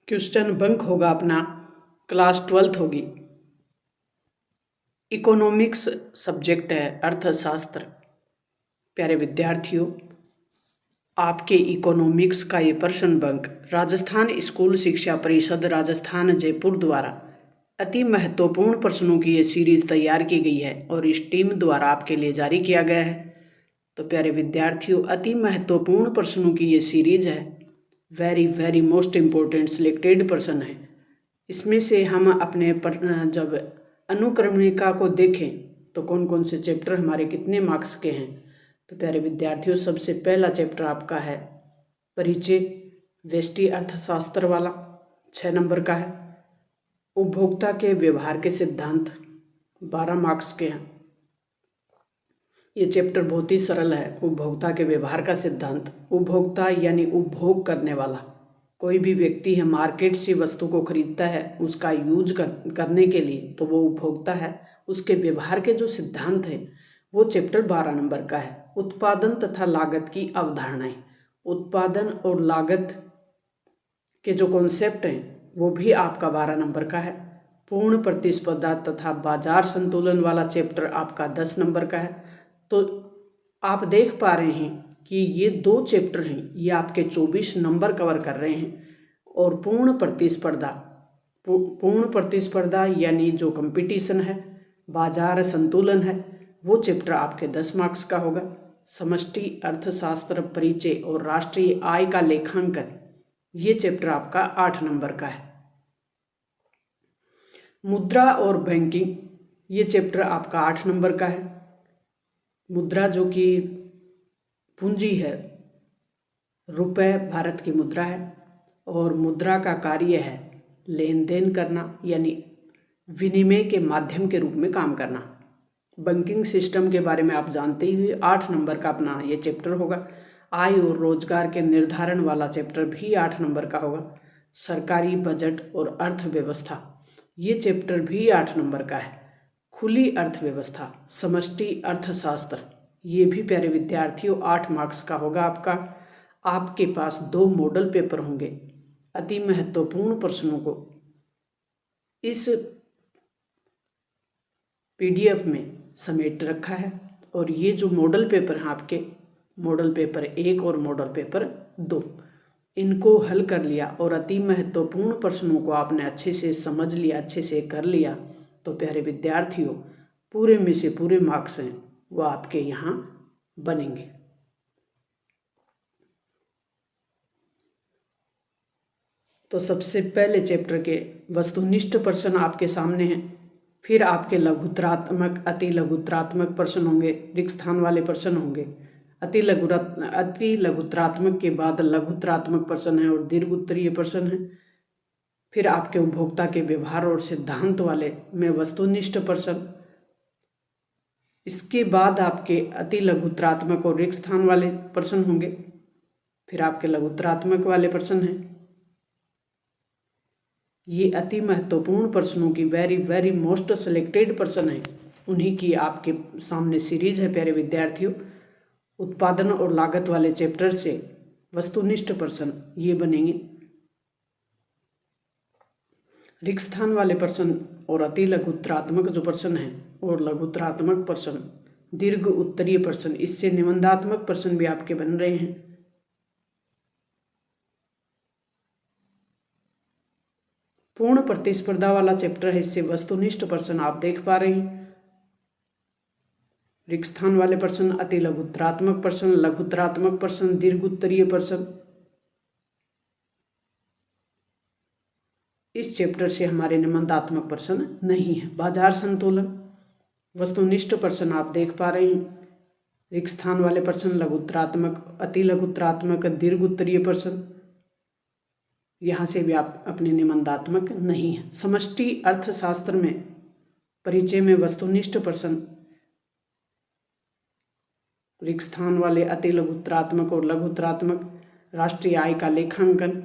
Question bunk होगा अपना, class 12th होगी। इकोनॉमिक्स सब्जेक्ट है, अर्थशास्त्र। प्यारे विद्यार्थियों, आपके इकोनॉमिक्स का ये प्रश्न बंक राजस्थान स्कूल शिक्षा परिषद राजस्थान जयपुर द्वारा अति महत्वपूर्ण प्रश्नों की ये सीरीज तैयार की गई है और इस टीम द्वारा आपके लिए जारी किया गया है। तो प्यारे विद्यार्थियों, अति महत्वपूर्ण प्रश्नों की ये सीरीज है, वेरी मोस्ट इम्पोर्टेंट सिलेक्टेड प्रश्न है। इसमें से हम अपने जब अनुक्रमणिका को देखें तो कौन कौन से चैप्टर हमारे कितने मार्क्स के हैं। तो प्यारे विद्यार्थियों, सबसे पहला चैप्टर आपका है परिचय, व्यष्टि अर्थशास्त्र वाला, 6 नंबर का है। उपभोक्ता के व्यवहार के सिद्धांत 12 मार्क्स के हैं। ये चैप्टर बहुत ही सरल है। उपभोक्ता के व्यवहार का सिद्धांत, उपभोक्ता यानी उपभोग करने वाला कोई भी व्यक्ति है, मार्केट से वस्तु को खरीदता है उसका यूज करने के लिए, तो वो उपभोक्ता है। उसके व्यवहार के जो सिद्धांत हैं वो चैप्टर 12 नंबर का है। उत्पादन तथा लागत की अवधारणाएं, उत्पादन और लागत के जो कॉन्सेप्ट हैं वो भी आपका 12 नंबर का है। पूर्ण प्रतिस्पर्धा तथा बाजार संतुलन वाला चैप्टर आपका 10 नंबर का है। तो आप देख पा रहे हैं कि ये 2 चैप्टर हैं, ये आपके 24 नंबर कवर कर रहे हैं। और पूर्ण प्रतिस्पर्धा यानी जो कंपटीशन है, बाजार संतुलन है, वो चैप्टर आपके 10 मार्क्स का होगा। समष्टि अर्थशास्त्र परिचय और राष्ट्रीय आय का लेखांकन, ये चैप्टर आपका 8 नंबर का है। मुद्रा और बैंकिंग, ये चैप्टर आपका 8 नंबर का है। मुद्रा जो कि पूंजी है, रुपए भारत की मुद्रा है, और मुद्रा का कार्य है लेन देन करना यानी विनिमय के माध्यम के रूप में काम करना। बैंकिंग सिस्टम के बारे में आप जानते ही हुए 8 नंबर का अपना ये चैप्टर होगा। आय और रोजगार के निर्धारण वाला चैप्टर भी 8 नंबर का होगा। सरकारी बजट और अर्थव्यवस्था, ये चैप्टर भी 8 नंबर का है। खुली अर्थव्यवस्था, समष्टि अर्थशास्त्र, ये भी प्यारे विद्यार्थियों 8 मार्क्स का होगा आपका। आपके पास 2 मॉडल पेपर होंगे। अति महत्वपूर्ण प्रश्नों को इस PDF में समेट रखा है, और ये जो मॉडल पेपर हैं आपके, मॉडल पेपर 1 और मॉडल पेपर 2, इनको हल कर लिया और अति महत्वपूर्ण प्रश्नों को आपने अच्छे से समझ लिया, अच्छे से कर लिया, तो प्यारे विद्यार्थियों पूरे में से पूरे मार्क्स हैं वो आपके यहाँ बनेंगे। तो सबसे पहले चैप्टर के वस्तुनिष्ठ प्रश्न आपके सामने हैं। फिर आपके लघुत्रात्मक, अति लघुत्रात्मक प्रश्न होंगे, रिक्त स्थान वाले प्रश्न होंगे। अति लघुत्रात्मक के बाद लघुत्रात्मक प्रश्न है और दीर्घ उत्तरीय प्रश्न है। फिर आपके उपभोक्ता के व्यवहार और सिद्धांत वाले में वस्तुनिष्ठ प्रश्न। इसके बाद आपके अति लघुत्रात्मक और रिक्त स्थान वाले प्रश्न होंगे। फिर आपके लघुत्रात्मक वाले प्रश्न हैं। ये अति महत्वपूर्ण प्रश्नों की वेरी मोस्ट सिलेक्टेड प्रश्न है, उन्हीं की आपके सामने सीरीज है प्यारे विद्यार्थियों। उत्पादन और लागत वाले चैप्टर से वस्तुनिष्ठ प्रश्न ये बनेंगे। रिक्त स्थान वाले प्रश्न और अति लघुत्रात्मक जो प्रश्न है और लघुत्रात्मक प्रश्न, दीर्घ उत्तरीय प्रश्न, इससे निबंधात्मक प्रश्न भी आपके बन रहे हैं। पूर्ण प्रतिस्पर्धा वाला चैप्टर है, इससे वस्तुनिष्ठ प्रश्न आप देख पा रहे हैं। रिक्त स्थान वाले प्रश्न, अति लघुत्रात्मक प्रश्न, लघुत्रात्मक प्रश्न, दीर्घ उत्तरीय प्रश्न। इस चैप्टर से हमारे निबंधात्मक प्रश्न नहीं है। बाजार संतुलन, वस्तुनिष्ठ प्रश्न आप देख पा रहे हैं। रिक्त स्थान वाले प्रश्न, लघुत्रात्मक, अति लघुत्रात्मक, दीर्घ उत्तरीय प्रश्न, यहाँ से भी आप अपने निबंधात्मक नहीं है। समष्टि अर्थशास्त्र में परिचय में वस्तुनिष्ठ प्रश्न, रिक्त स्थान वाले अति लघुत्रात्मक और लघुत्रात्मक। राष्ट्रीय आय का लेखांकन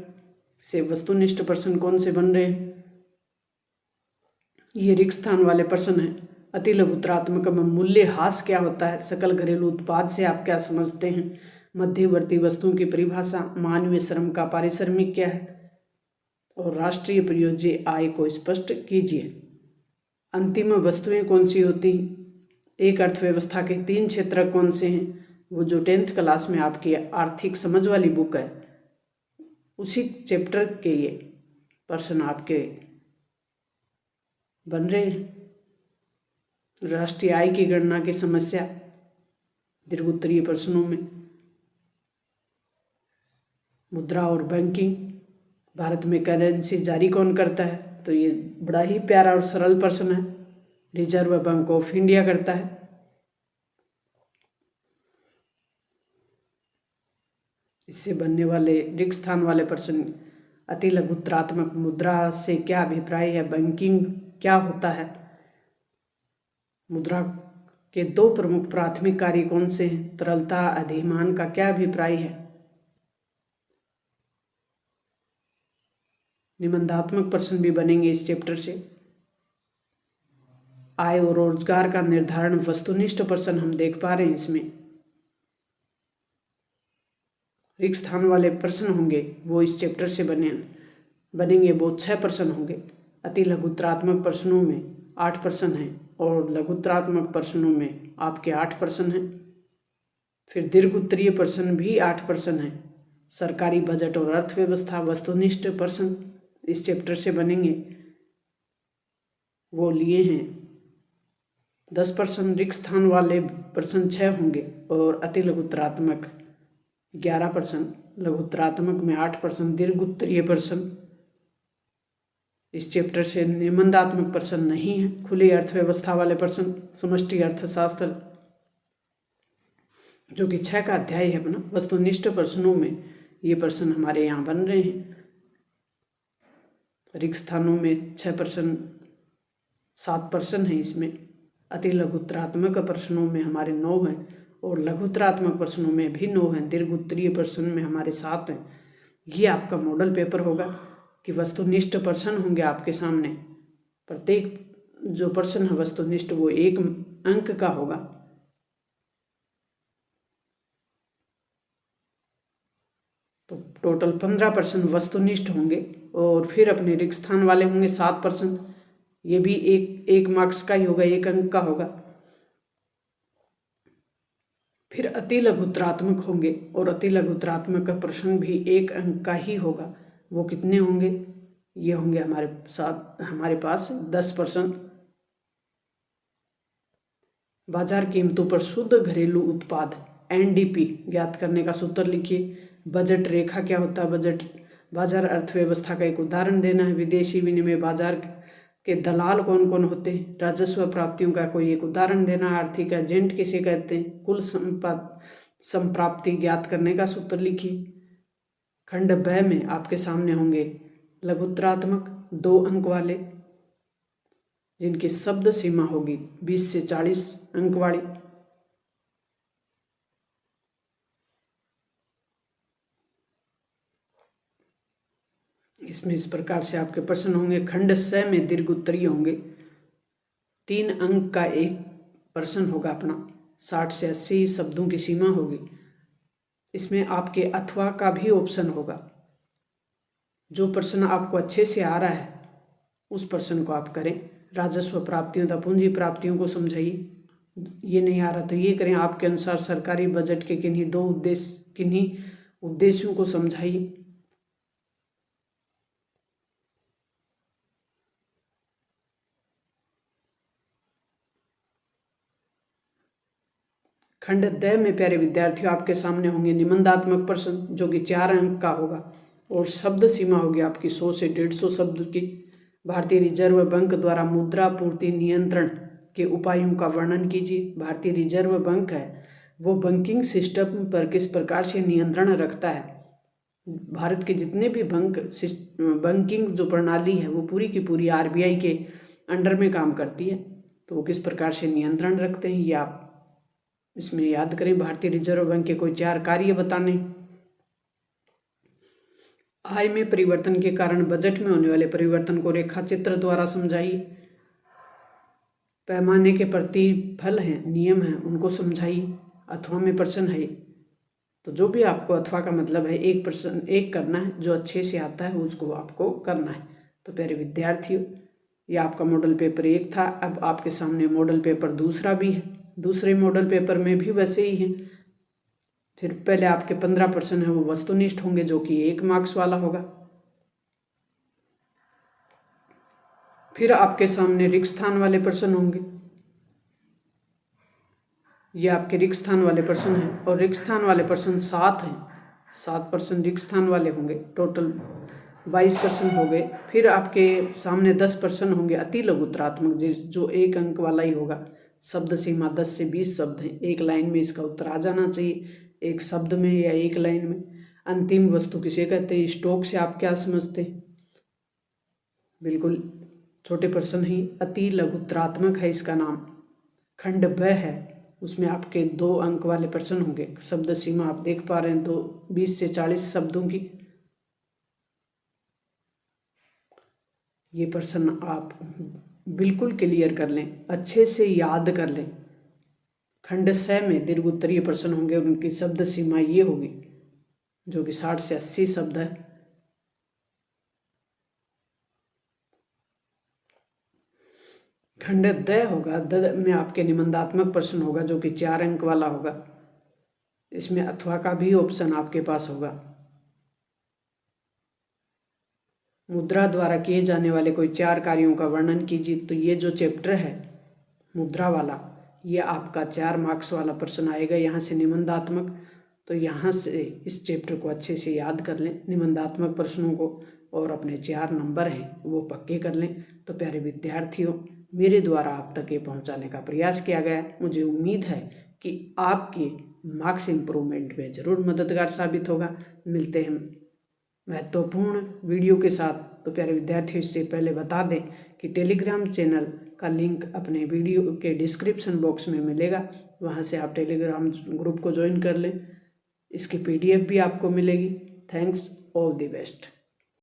से वस्तुनिष्ठ प्रश्न कौन से बन रहे हैं, ये रिक्त स्थान वाले प्रश्न हैं। अति लघुत्रात्मक में मूल्यह्रास क्या होता है, सकल घरेलू उत्पाद से आप क्या समझते हैं, मध्यवर्ती वस्तुओं की परिभाषा, मानवीय श्रम का पारिश्रमिक क्या है, और राष्ट्रीय परियोज्य आय को स्पष्ट कीजिए। अंतिम वस्तुएं कौन सी होती हैं? एक अर्थव्यवस्था के 3 क्षेत्र कौन से हैं? वो जो 10th क्लास में आपकी आर्थिक समझ वाली बुक है उसी चैप्टर के ये प्रश्न आपके बन रहे हैं। राष्ट्रीय आय की गणना की समस्या दीर्घ उत्तरीय प्रश्नों में। मुद्रा और बैंकिंग, भारत में करेंसी जारी कौन करता है? तो ये बड़ा ही प्यारा और सरल प्रश्न है, रिजर्व बैंक ऑफ इंडिया करता है। इससे बनने वाले रिक्त स्थान वाले प्रश्न, अति लघुत्रात्मक मुद्रा से क्या अभिप्राय है? बैंकिंग क्या होता है? मुद्रा के 2 प्रमुख प्राथमिक कार्य कौन से हैं? तरलता अधिमान का क्या अभिप्राय है? निबंधात्मक प्रश्न भी बनेंगे इस चैप्टर से। आय और रोजगार का निर्धारण, वस्तुनिष्ठ प्रश्न हम देख पा रहे हैं इसमें। रिक्त स्थान वाले प्रश्न होंगे वो इस चैप्टर से बनेंगे, वो 6 प्रश्न होंगे। अति लघुत्रात्मक प्रश्नों में 8 प्रश्न हैं और लघुत्रात्मक प्रश्नों में आपके 8 प्रश्न हैं। फिर दीर्घ उत्तरीय प्रश्न भी 8 प्रश्न हैं। सरकारी बजट और अर्थव्यवस्था, वस्तुनिष्ठ प्रश्न इस चैप्टर से बनेंगे, वो लिए हैं 10 प्रश्न। रिक्त स्थान वाले प्रश्न 6 होंगे और अति लघुत्रात्मक 11 प्रश्न, लघुत्रात्मक में 8 प्रश्न, दीर्घ उत्तरीय प्रश्न इस चैप्टर से। निबंधात्मक प्रश्न नहीं है। खुली अर्थव्यवस्था वाले प्रश्न, समष्टि अर्थशास्त्र जो कि 6 का अध्याय है अपना, वस्तुनिष्ठ प्रश्नों में ये प्रश्न हमारे यहाँ बन रहे हैं। रिक्त स्थानों में 6 प्रश्न, 7 प्रश्न हैं इसमें। अति लघुत्रात्मक प्रश्नों में हमारे 9 हैं और लघुत्रात्मक प्रश्नों में भी 9 हैं। दीर्घ उत्तरीय प्रश्न में हमारे 7 हैं। ये आपका मॉडल पेपर होगा कि वस्तुनिष्ठ प्रश्न होंगे आपके सामने। प्रत्येक जो प्रश्न है वस्तुनिष्ठ वो 1 अंक का होगा। तो टोटल 15 प्रश्न वस्तुनिष्ठ होंगे और फिर अपने रिक्त स्थान वाले होंगे 7 प्रश्न। ये भी एक मार्क्स का ही होगा, 1 अंक का होगा। फिर अति लघुत्रात्मक होंगे और अति लघुत्रात्मक का प्रश्न भी 1 अंक का ही होगा। वो कितने होंगे? ये होंगे हमारे पास 10 प्रश्न। बाजार कीमतों पर शुद्ध घरेलू उत्पाद NDP ज्ञात करने का सूत्र लिखिए। बजट रेखा क्या होता है? बाजार अर्थव्यवस्था का एक उदाहरण देना है। विदेशी विनिमय बाजार के दलाल कौन कौन होते हैं? राजस्व प्राप्तियों का कोई एक उदाहरण देना। आर्थिक एजेंट किसे कहते हैं? कुल संप्राप्ति ज्ञात करने का सूत्र लिखिए। खंड ब में आपके सामने होंगे लघुत्रात्मक 2 अंक वाले जिनकी शब्द सीमा होगी 20 से 40 अंक वाली। इसमें इस प्रकार से आपके प्रश्न होंगे। खंड स में दीर्घ उत्तरीय होंगे। 3 अंक का एक प्रश्न होगा अपना, 60 से 80 शब्दों की सीमा होगी। इसमें आपके अथवा का भी ऑप्शन होगा। जो प्रश्न आपको अच्छे से आ रहा है उस प्रश्न को आप करें। राजस्व प्राप्तियों तथा पूंजी प्राप्तियों को समझाइए। ये नहीं आ रहा तो ये करें। आपके अनुसार सरकारी बजट के किन्हीं उद्देश्यों को समझाइए। खंड द में प्यारे विद्यार्थियों आपके सामने होंगे निबंधात्मक प्रश्न जो कि 4 अंक का होगा और शब्द सीमा होगी आपकी 100 से 150 शब्द की। भारतीय रिजर्व बैंक द्वारा मुद्रा पूर्ति नियंत्रण के उपायों का वर्णन कीजिए। भारतीय रिजर्व बैंक है वो बैंकिंग सिस्टम पर किस प्रकार से नियंत्रण रखता है। भारत के जितने भी बैंकिंग जो प्रणाली है वो पूरी की पूरी RBI के अंडर में काम करती है, तो वो किस प्रकार से नियंत्रण रखते हैं ये आप इसमें याद करें। भारतीय रिजर्व बैंक के कोई 4 कार्य बताने। आय में परिवर्तन के कारण बजट में होने वाले परिवर्तन को रेखा चित्र द्वारा समझाइए। पैमाने के प्रतिफल हैं, नियम हैं, उनको समझाइए। अथवा में प्रश्न है। तो जो भी आपको अथवा का मतलब है 1% एक करना है, जो अच्छे से आता है उसको आपको करना है। तो प्यारे विद्यार्थियों, ये आपका मॉडल पेपर 1 था। अब आपके सामने मॉडल पेपर दूसरा भी है। दूसरे मॉडल पेपर में भी वैसे ही है। फिर पहले आपके 15% है वो वस्तुनिष्ठ होंगे, जो कि 1 मार्क्स वाला होगा। फिर आपके सामने रिक्त स्थान वाले प्रश्न होंगे। ये आपके रिक्त स्थान वाले प्रश्न हैं, और रिक्त स्थान वाले प्रश्न 7 हैं। 7% रिक्त स्थान वाले होंगे, टोटल 22% हो गए। फिर आपके सामने 10% होंगे अति लघुत्तरात्मक, जो 1 अंक वाला ही होगा। शब्द सीमा 10 से 20 शब्द हैं। एक लाइन में इसका उत्तर आ जाना चाहिए, एक शब्द में या एक लाइन में। अंतिम वस्तु किसे कहते हैं? स्टॉक से आप क्या समझते हैं? बिल्कुल छोटे प्रश्न ही, अति लघुत्तरात्मक है इसका नाम। खंड ब है, उसमें आपके 2 अंक वाले प्रश्न होंगे। शब्द सीमा आप देख पा रहे हैं, 20 से 40 शब्दों की। ये प्रश्न आप बिल्कुल क्लियर कर लें, अच्छे से याद कर लें। खंड स में दीर्घ उत्तरीय प्रश्न होंगे, उनकी शब्द सीमा ये होगी, जो कि 60 से 80 शब्द है। खंड द होगा, द में आपके निबंधात्मक प्रश्न होगा, जो कि 4 अंक वाला होगा। इसमें अथवा का भी ऑप्शन आपके पास होगा। मुद्रा द्वारा किए जाने वाले कोई 4 कार्यों का वर्णन कीजिए। तो ये जो चैप्टर है मुद्रा वाला, ये आपका 4 मार्क्स वाला प्रश्न आएगा, यहाँ से निबंधात्मक। तो यहाँ से इस चैप्टर को अच्छे से याद कर लें, निबंधात्मक प्रश्नों को, और अपने 4 नंबर हैं वो पक्के कर लें। तो प्यारे विद्यार्थियों, मेरे द्वारा आप तक ये पहुँचाने का प्रयास किया गया। मुझे उम्मीद है कि आपके मार्क्स इम्प्रूवमेंट में ज़रूर मददगार साबित होगा। मिलते हैं महत्वपूर्ण वीडियो के साथ। तो प्यारे विद्यार्थियों, इससे पहले बता दें कि टेलीग्राम चैनल का लिंक अपने वीडियो के डिस्क्रिप्शन बॉक्स में मिलेगा, वहां से आप टेलीग्राम ग्रुप को ज्वाइन कर लें। इसकी PDF भी आपको मिलेगी। Thanks, all the best.